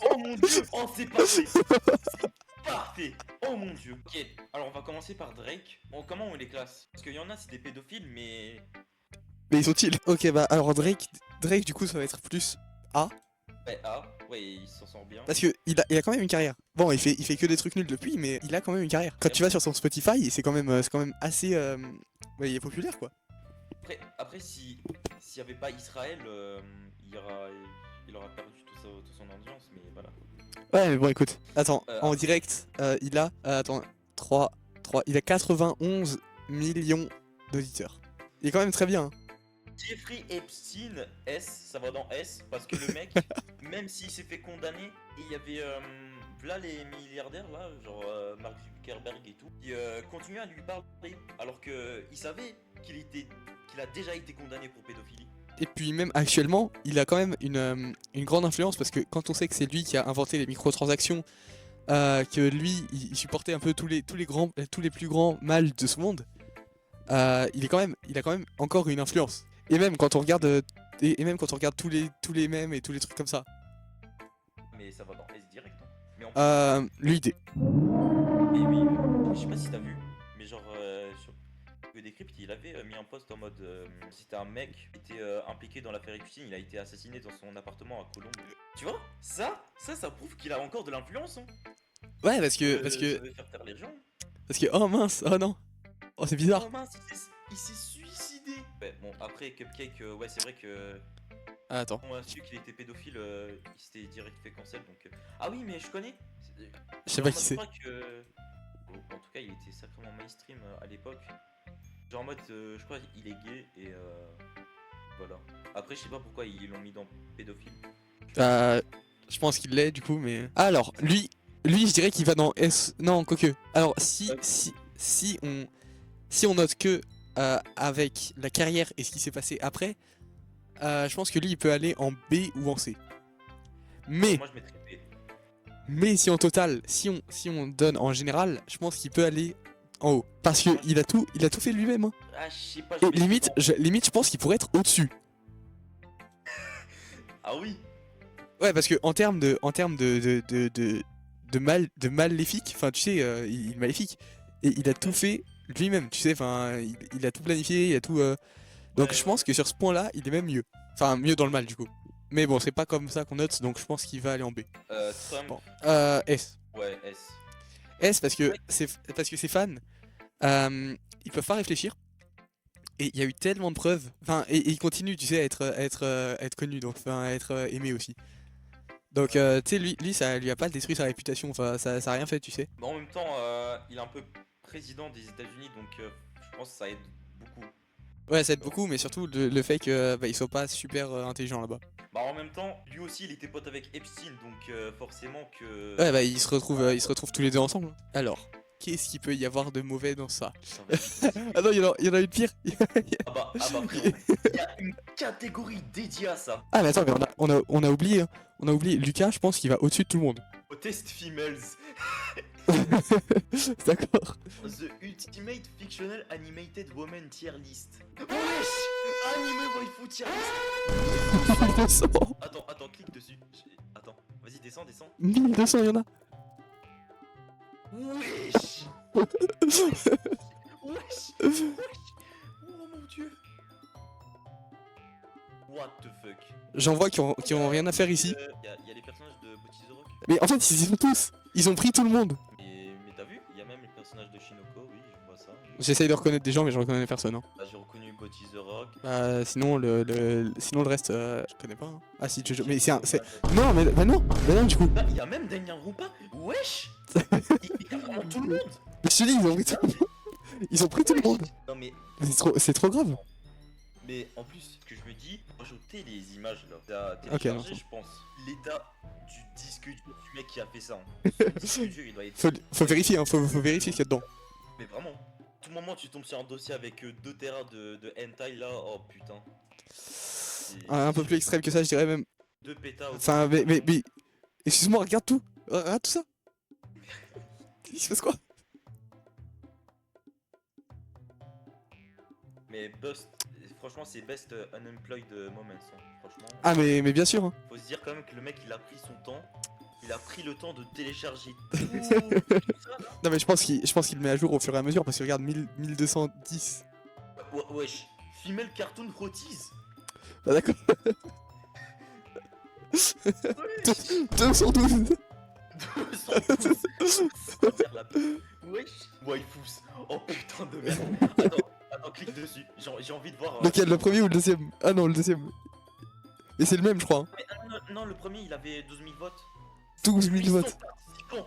Oh mon dieu, oh c'est parfait. C'est parfait. Oh mon dieu. Ok, alors on va commencer par Drake. Comment on les classe? Parce qu'il y en a c'est des pédophiles mais... Mais ils sont-ils? Ok, bah alors Drake du coup ça va être plus A. Ouais, ah, ouais, il s'en sort bien. Parce que il a quand même une carrière. Bon, il fait que des trucs nuls depuis, mais il a quand même une carrière. Quand tu vas sur son Spotify, c'est quand même assez. Ouais, il est populaire quoi. Après s'il y avait pas Israël, il aura perdu toute son audience, mais voilà. Ouais, mais bon, écoute. Attends, en Après, direct, il a. Attends, 3, il a 91 millions d'auditeurs. Il est quand même très bien. Hein. Jeffrey Epstein, ça va dans S, parce que le mec, même s'il s'est fait condamner, il y avait là les milliardaires là, genre Mark Zuckerberg et tout, qui continuaient à lui parler, alors que il savait qu'il a déjà été condamné pour pédophilie. Et puis même actuellement, il a quand même une grande influence parce que quand on sait que c'est lui qui a inventé les microtransactions, que lui, il supportait un peu tous les plus grands mâles de ce monde, il a quand même encore une influence. Et même quand on regarde, et même quand on regarde tous les mèmes et tous les trucs comme ça. Mais ça va dans S direct, hein. Mais en plus, L'idée. mais oui, je sais pas si t'as vu, mais genre sur Decrypt, il avait mis un post en mode c'était un mec qui était impliqué dans l'affaire Epstein, il a été assassiné dans son appartement à Colombes. Tu vois, ça prouve qu'il a encore de l'influence, hein. Ouais, Ça veut faire taire les gens. oh mince, oh non, oh c'est bizarre. Oh mince, il s'est suicidé. Ouais, bon, après Cupcake, ouais, c'est vrai que Ah, attends, on a su qu'il était pédophile, il s'était direct fait cancel donc. Ah oui, mais je connais. je sais pas Genre, qui moi, je c'est. crois que. Bon, en tout cas, il était sacrément mainstream à l'époque. Genre en mode, je crois il est gay et voilà. Après, je sais pas pourquoi ils l'ont mis dans pédophile. Euh, je pense qu'il l'est du coup, mais. Alors, lui, je dirais qu'il va dans S. Non, quoique. Alors, si on note que avec la carrière et ce qui s'est passé après, je pense que lui, il peut aller en B ou en C. Mais, Moi, je mettrais B. mais si en total, si on donne en général, je pense qu'il peut aller en haut. Parce que il a tout fait lui-même. Hein. Ah, je sais pas, je Et mettrais limite, dans. limite, je pense qu'il pourrait être au-dessus. Ah oui. Ouais, parce que en termes de maléfique, enfin tu sais, il est maléfique et il a tout fait lui-même, tu sais, enfin il a tout planifié, il a tout. Donc Ouais, je ouais. pense que sur ce point-là, il est même mieux. Enfin mieux dans le mal du coup. Mais bon, c'est pas comme ça qu'on note, donc je pense qu'il va aller en B. Trump. Bon, S. Ouais, S. S parce que Ouais. ses fans, ils peuvent pas réfléchir. Et il y a eu tellement de preuves. Enfin, et il continue, tu sais, à être connu, donc enfin, à être aimé aussi. Donc, Ouais. tu sais, lui, ça lui a pas détruit sa réputation, enfin, ça a rien fait, tu sais. Mais en même temps, il est un peu président des États-Unis, donc je pense que ça aide beaucoup. Ouais, ça aide Tu vois. beaucoup, mais surtout le fait que bah, ils soient pas super intelligents là-bas. Bah en même temps, lui aussi, il était pote avec Epstein, donc forcément que. Ouais, bah ils se retrouvent tous les deux ensemble. Alors, qu'est-ce qu'il peut y avoir de mauvais dans ça? Attends, vas-y. Ah non, il y en a une pire. Ah bah frérot, il y a une catégorie dédiée à ça. Ah mais attends, mais on a oublié, hein. On a oublié. Lucas, je pense qu'il va au-dessus de tout le monde. Au test females. D'accord. The Ultimate Fictional Animated Woman Tier List. Wesh, Anime Waifu Tier List. 1200. Attends, clique dessus. Attends, vas-y, descends. 1200, il y en a. Wesh. Wesh. Oh mon dieu. What the fuck. J'en vois qui ont rien à faire ici. Y a les personnages de Booty the Rock. Mais en fait, ils y sont tous. Ils ont pris tout le monde. Mais t'as vu, il y a même les personnages de Shinoko, oui, je vois ça. J'essaye de reconnaître des gens, mais je reconnais personne. Hein. Là, j'ai reconnu Booty the Rock. Sinon, sinon le reste, je connais pas. Hein. Ah si, mais c'est. Non, mais bah non, du coup. Bah, il y a même Daniel Rupa. Wesh. Il y a vraiment tout le monde. Mais je te dis, ils ont pris tout le monde. Ils ont pris tout le monde. Non mais, Mais c'est trop grave. mais en plus, ce que je me dis, rajouter les images là. T'as Ok, téléchargé, non. je pense, l'état du disque dur du mec qui a fait ça. Hein. Le disque dur, il doit être. Faut vérifier, hein, faut vérifier ce qu'il y a dedans. Mais vraiment, tout moment tu tombes sur un dossier avec 2 terras de hentai là, oh putain. Un peu plus extrême que ça, je dirais même. 2 pétas au Enfin, mais excuse-moi, regarde tout. Regarde tout ça. Il se passe quoi? Mais Bust, franchement, c'est best unemployed moments. Hein. Franchement, Ah mais bien sûr, hein. faut se dire quand même que le mec, il a pris son temps. Il a pris le temps de télécharger tout ça là. Non mais je pense qu'il le met à jour au fur et à mesure parce que regarde 1210. Wesh, female cartoon roties. Ah d'accord. Wesh, 212. 212. Faire la pub. Wesh, waifus. Oh putain de merde. Attends, clique dessus. J'ai envie de voir. Lequel, le premier ou le deuxième? Ah non, le deuxième. Et c'est le même, je crois. Hein. Mais, non, le premier, il avait 12 000 votes. 12 000 800 votes. participants.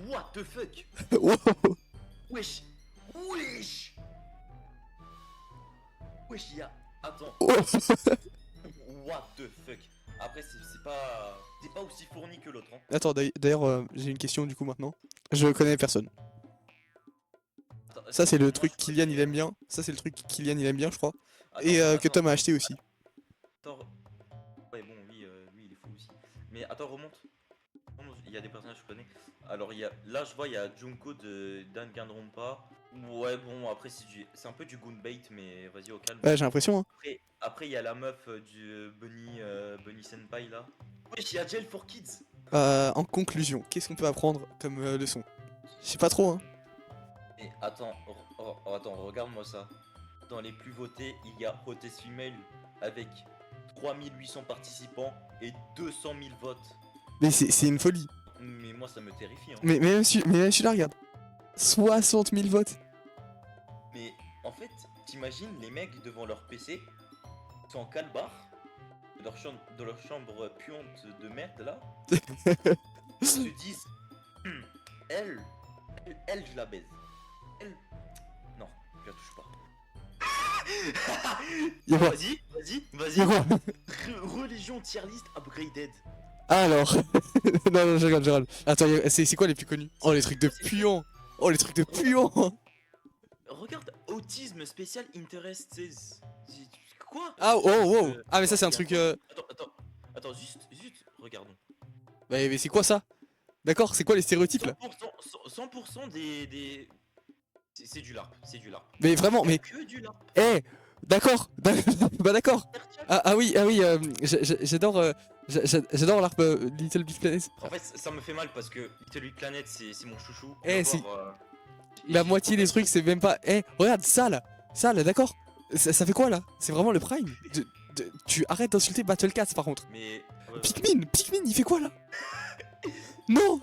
What the fuck? Wow. Wesh, wesh. Wesh, il y a. Attends. Oh. What the fuck? Après, c'est pas aussi fourni que l'autre. Hein. Attends, d'ailleurs, j'ai une question du coup maintenant. Je connais personne. Attends, Ça, c'est le moi, truc je Kylian connais- il aime bien. Ça, c'est le truc Kylian il aime bien, je crois. Attends, Et que attends, Tom a acheté aussi. attends. Ouais, bon, lui, il est fou aussi. Mais attends, remonte. Il y a des personnages que je connais. Alors, là, je vois, il y a Junko de Danganronpa. Ouais, bon, après, c'est un peu du Gunbait, mais vas-y, au calme. Ouais, j'ai l'impression, hein. Après, il y a la meuf du Bunny Senpai là. Wesh, il y a Jail for Kids. En conclusion, qu'est-ce qu'on peut apprendre comme leçon? Je sais pas trop, hein. Et attends, attends, regarde-moi ça. Dans les plus votés, il y a Hottest Female avec 3800 participants et 200 000 votes. Mais c'est une folie. Mais moi, ça me terrifie. Hein. Mais même celui-là, regarde. 60 000 votes. Mais en fait, t'imagines les mecs devant leur PC, sont en calbar, de leur chambre puante de merde là, ils se disent elle, je la baise. Elle. Non, je la touche pas. Y'a quoi? Vas-y. Y'a quoi? Religion tier list upgraded. Alors. non, je rigole. Attends, c'est quoi les plus connus? Oh, les trucs de puants. Oh, les trucs de puants. Regarde, autisme spécial interests. Quoi? Ah, wow. Ah, mais ça, c'est un truc. Attends, juste, regardons. Mais c'est quoi ça? D'accord, c'est quoi les stéréotypes là? 100% des. C'est du LARP, Mais vraiment, mais. Que du LARP. Eh, d'accord. Bah d'accord. Ah oui, j'adore. J'adore l'ARP Little Big Planet. En fait, ça me fait mal parce que Little Big Planet, c'est mon chouchou. Eh, D'abord, La j'ai moitié trop des trucs, c'est même pas. Eh, regarde ça là, d'accord. Ça fait quoi là? C'est vraiment le prime. Tu arrêtes d'insulter Battle Cats par contre. Mais. Pikmin, il fait quoi là? Non.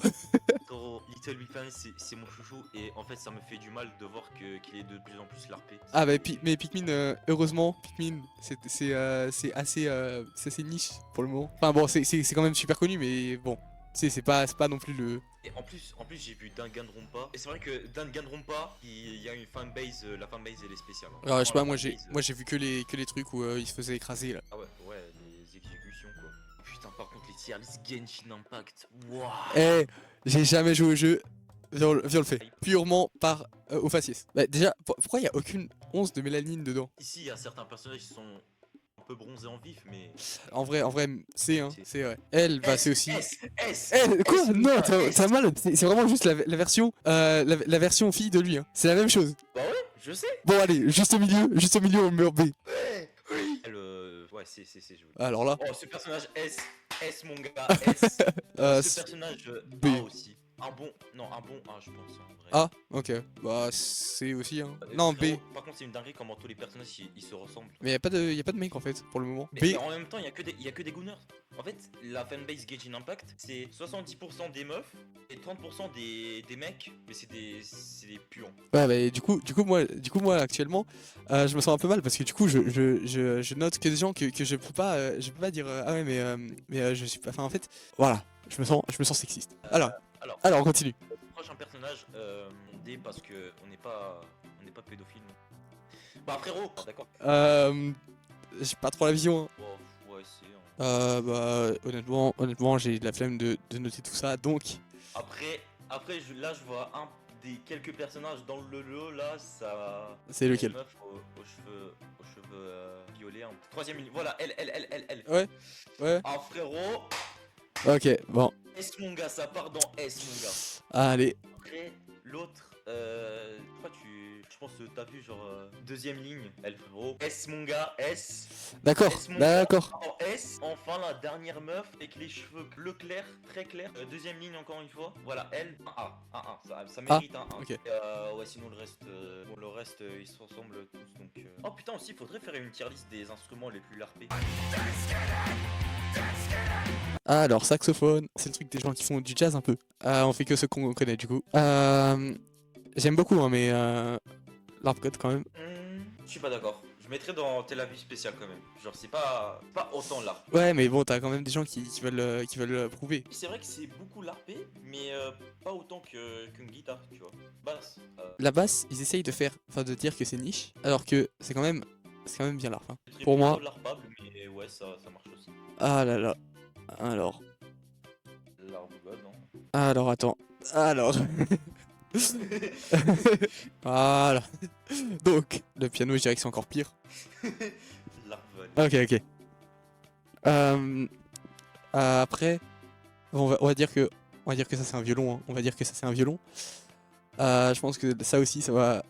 Gros, Little Big Planet, c'est mon chouchou. Et en fait, ça me fait du mal de voir qu'il est de plus en plus larpé. Ah bah mais Pikmin, heureusement, Pikmin, c'est assez niche pour le moment. Enfin bon, c'est quand même super connu, mais bon, c'est pas non plus le. Et en plus j'ai vu Danganronpa. Et c'est vrai que Danganronpa, il y a une fanbase, la fanbase elle est spéciale. Hein. Alors je sais pas, Franchement, moi j'ai vu que les trucs où il se faisait écraser là. Ah ouais, les exécutions quoi. Putain, par contre, les tier list Genshin Impact. Waouh. Eh, j'ai jamais joué au jeu. Viens, on le fait. Purement par au faciès. Bah déjà, pourquoi il y a aucune once de mélanine dedans? Ici, il y a certains personnages qui sont un peu bronzés en vif, mais. En vrai, c'est hein, c'est vrai. Elle, bah c'est aussi. S. Eh, quoi? S, Non, S. t'as mal. C'est vraiment juste la version, la version fille de lui. Hein. C'est la même chose. Bah ouais, je sais. Bon allez, juste au milieu, on meurt B. Ouais, oui. Ouais, c'est, je vous le dis. Alors là, Oh, ce personnage S, mon gars, S. Ce personnage B. A aussi. Un bon A, je pense. En vrai. A, ok. Bah c'est aussi hein. Non B. Frérot, par contre, c'est une dinguerie comment tous les personnages ils se ressemblent. Mais y a pas de mec en fait pour le moment. Mais, B. mais en même temps, il y a que des gooners. En fait, la fanbase Genshin Impact, c'est 70% des meufs et 30% des mecs, mais c'est des puants. Ouais, bah du coup moi actuellement, je me sens un peu mal parce que du coup je note que des gens que je peux pas dire ah ouais mais je suis pas. Enfin en fait, voilà, je me sens sexiste. Alors on continue. Prochain personnage, D parce que on n'est pas pédophile. Bah frérot, d'accord. J'ai pas trop la vision. Hein. Ouais, c'est. Hein. Bah honnêtement j'ai de la flemme de noter tout ça donc. Après là je vois quelques personnages dans le lot là, ça. C'est lequel? Une meuf aux cheveux violets. Hein. Troisième ligne. Voilà, elle. Ouais. Ah frérot. Ok, bon. S mon gars, ça part dans S mon gars. Allez. Après l'autre, pourquoi tu Je pense que t'as vu, genre, deuxième ligne, elle frérot. S mon gars, S. D'accord, S mon gars. d'accord. En S, enfin la dernière meuf avec les cheveux bleu clair, très clair. Deuxième ligne encore une fois. Voilà, elle, un A. Un A, ça mérite un A. Ok. Ouais, sinon le reste, ils se ressemblent tous. Donc, Oh putain, aussi, il faudrait faire une tier list des instruments les plus larpés. Alors, saxophone, c'est le truc des gens qui font du jazz un peu. On fait que ceux qu'on connaît du coup. J'aime beaucoup, hein, mais l'harp god quand même. Je suis pas d'accord. Je mettrais dans Tel Aviv spécial quand même. Genre, c'est pas autant l'art. Ouais, mais bon, t'as quand même des gens qui veulent prouver. C'est vrai que c'est beaucoup larpé, mais pas autant qu'une guitare, tu vois. Basse. La basse, ils essayent de dire que c'est niche, alors que c'est quand même bien l'harp. Hein. C'est Pour plutôt moi. larpable, mais ouais, ça marche aussi. Ah là là. Alors. L'art de God, non. Alors, attends. Alors. Voilà. Donc, le piano, je dirais que c'est encore pire. Larval. Ok, ok. Après, on va dire que ça c'est un violon. Hein. On va dire que ça c'est un violon. Je pense que ça aussi, ça va.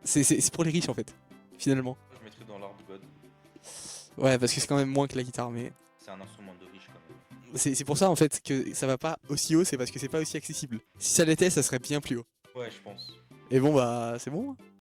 C'est pour les riches en fait, finalement. Je mettrais dans l'art de God. Ouais, parce que c'est quand même moins que la guitare, mais C'est un instrument de riche quand même. c'est pour ça en fait que ça va pas aussi haut, c'est parce que c'est pas aussi accessible. Si ça l'était, ça serait bien plus haut. Ouais, je pense. Et bon, bah, c'est bon. Hein.